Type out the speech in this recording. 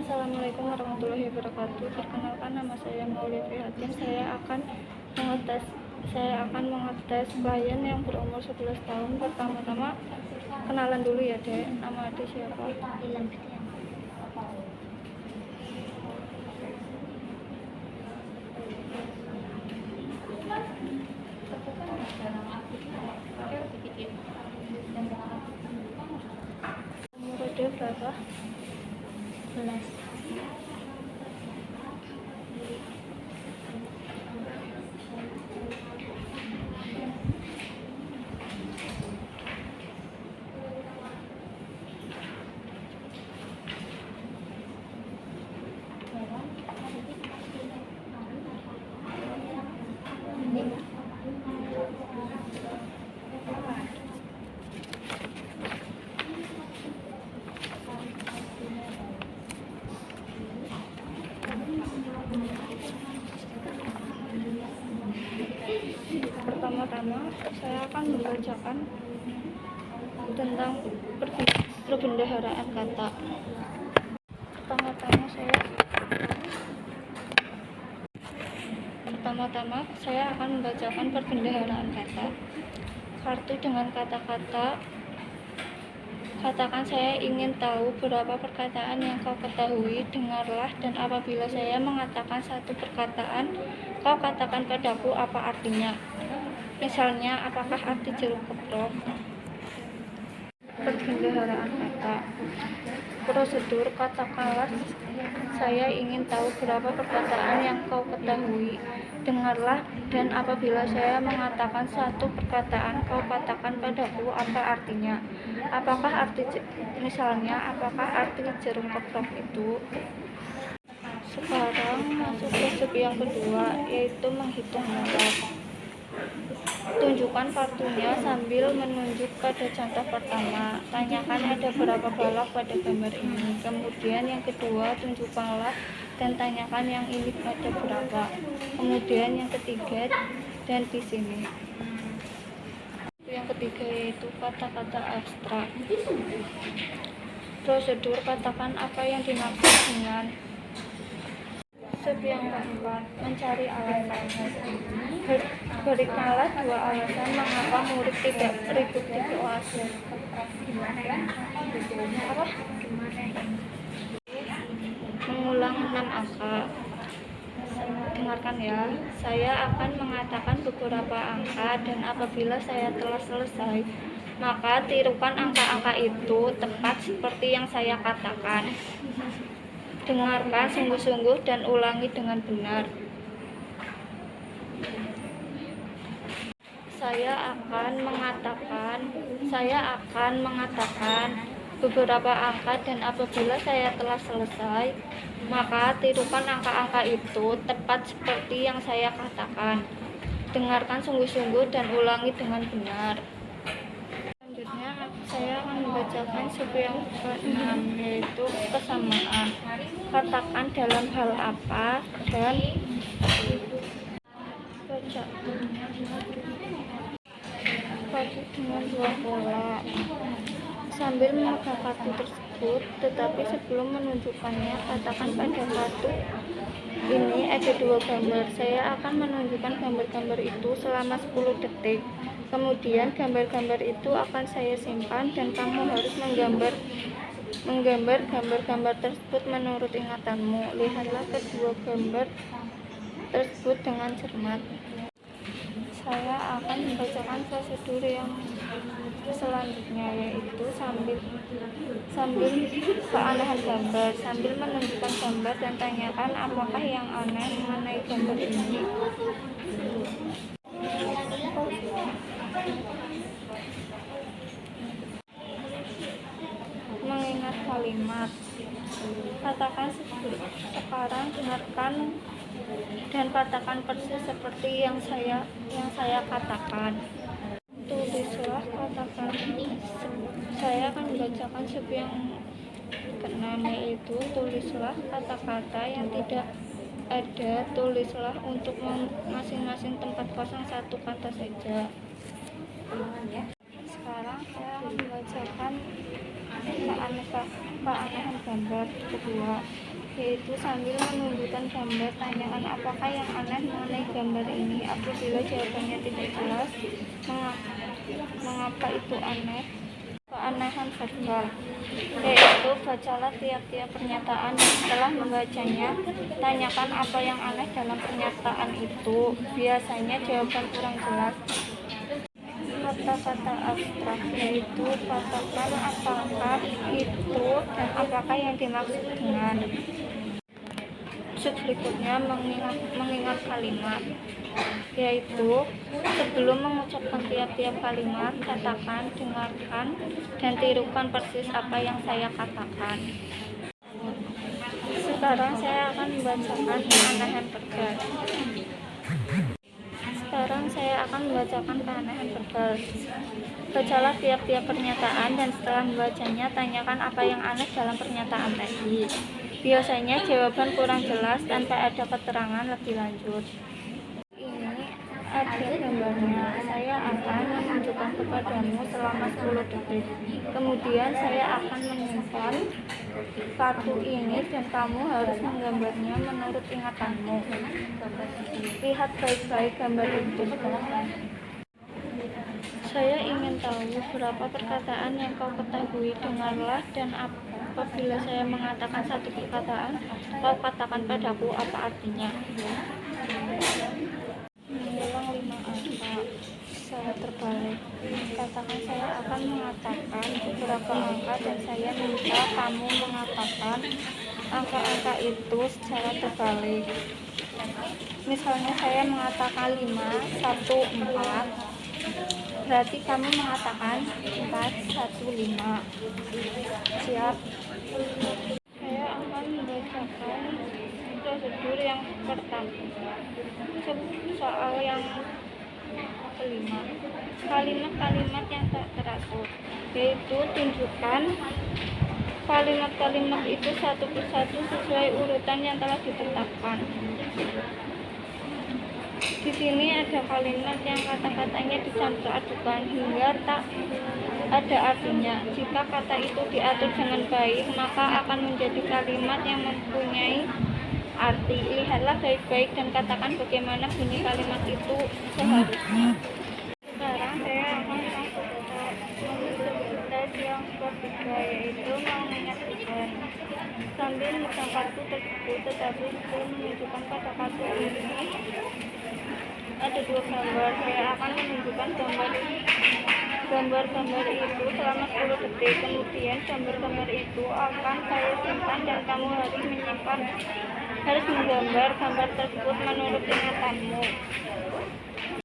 Assalamualaikum warahmatullahi wabarakatuh. Perkenalkan, nama saya Maulia Prihatin. Saya akan mengetes klien yang berumur 11 tahun. Pertama-tama kenalan dulu ya, Dek. Nama Adik siapa? Ilham. Umur Adik berapa? 11. Pertama-tama saya akan membacakan tentang perbendaharaan kata. Pertama-tama saya akan membacakan perbendaharaan kata. Kartu dengan kata-kata. Katakan, saya ingin tahu berapa perkataan yang kau ketahui. Dengarlah, dan apabila saya mengatakan satu perkataan, kau katakan padaku apa artinya. Misalnya, apakah arti jeruk keprok? Perbendaharaan kata. Prosedur, katakanlah, saya ingin tahu berapa perkataan yang kau ketahui. Dengarlah, dan apabila saya mengatakan satu perkataan, kau katakan padaku apa artinya. Misalnya, apakah arti jeruk keprok itu? Sekarang masuk ke step yang kedua, yaitu menghitung balap. Tunjukkan kartunya sambil menunjuk pada contoh pertama. Tanyakan ada berapa balap pada gambar ini. Kemudian yang kedua, tunjukkanlah dan tanyakan yang ini ada berapa. Kemudian yang ketiga, dan di sini. Yang ketiga yaitu kata-kata abstrak. Prosedur, katakan apa yang dimaksud dengan. Step yang keempat, mencari alasan. Berikanlah dua alasan mengapa murid tidak ribut di kelas. Mengulang 6 angka. Dengarkan ya, saya akan mengatakan beberapa angka, dan apabila saya telah selesai, maka tirukan angka-angka itu tepat seperti yang saya katakan. Dengarkan sungguh-sungguh dan ulangi dengan benar. Saya akan mengatakan beberapa angka, dan apabila saya telah selesai, maka tirukan angka-angka itu tepat seperti yang saya katakan. Dengarkan sungguh-sungguh dan ulangi dengan benar. Selanjutnya saya akan membacakan step yang ke-6, yaitu kesamaan. Katakan dalam hal apa dan baca. Bagi dengan dua pola sambil memegang kartu tersebut, tetapi sebelum menunjukkannya, katakan pada kartu ini ada dua gambar. Saya akan menunjukkan gambar-gambar itu selama 10 detik. Kemudian gambar-gambar itu akan saya simpan, dan kamu harus menggambar gambar-gambar tersebut menurut ingatanmu. Lihatlah kedua gambar tersebut dengan cermat. Saya akan membacakan prosedur yang selanjutnya, yaitu sambil keanehan gambar, sambil menunjukkan gambar dan tanyakan apakah yang aneh mengenai gambar ini. Mengingat kalimat. Katakan sekarang, dengarkan dan katakan persis seperti yang saya katakan. Tulislah, katakan. Saya akan membacakan step yang ke-6, yaitu tulislah kata-kata yang tidak ada. Tulislah untuk masing-masing tempat kosong satu kata saja. Sekarang saya akan membacakan keanehan gambar kedua, yaitu sambil menunjukkan gambar, tanyakan apakah yang aneh mengenai gambar ini. Apabila jawabannya tidak jelas, mengapa itu aneh. Keanehan verbal, yaitu bacalah tiap-tiap pernyataan dan setelah membacanya, tanyakan apa yang aneh dalam pernyataan itu. Biasanya jawaban kurang jelas. Kata-kata abstrak, yaitu katakan apakah itu dan apakah yang dimaksud dengan. Berikutnya mengingat kalimat, yaitu sebelum mengucapkan tiap-tiap kalimat, katakan, dengarkan, dan tirukan persis apa yang saya katakan. Sekarang saya akan membacakan keanehan verbal. Bacalah tiap-tiap pernyataan dan setelah membacanya, tanyakan apa yang aneh dalam pernyataan tadi. Biasanya jawaban kurang jelas tanpa ada keterangan lebih lanjut. Ini ada gambarnya. Saya akan menunjukkan kepadamu selama 10 detik. Kemudian saya akan menyimpan kartu ini dan kamu harus menggambarnya menurut ingatanmu. Lihat baik-baik gambar itu. Saya ingin tahu berapa perkataan yang kau ketahui. Dengarlah, dan apabila saya mengatakan satu perkataan, kau katakan padaku apa artinya. Mengulang 5 angka secara terbalik. Katakan, saya akan mengatakan beberapa angka dan saya minta kamu mengatakan angka-angka itu secara terbalik. Misalnya saya mengatakan 5, 1, 4, berarti kamu mengatakan 4, 1, 5. Siap? Saya akan membacakan prosedur yang pertama. Soal yang kelima, kalimat-kalimat yang tak teratur, yaitu tunjukkan kalimat-kalimat itu satu persatu sesuai urutan yang telah ditetapkan. Di sini ada kalimat yang kata-katanya dicampur adukan hingga tak ada artinya. Jika kata itu diatur dengan baik, maka akan menjadi kalimat yang mempunyai arti. Lihatlah baik-baik dan katakan bagaimana bunyi kalimat itu seharusnya. Sekarang saya akan masuk ke tes yang ketiga, yaitu mengingat tujuan. Sambil memegang kartu tersebut, tetapi sebelum menunjukkan pada kartu ini ada 2 gambar. Saya akan menunjukkan gambar-gambar itu selama 10 detik. Kemudian gambar-gambar itu akan saya simpan dan kamu harus menggambar gambar tersebut menurut ingatanmu.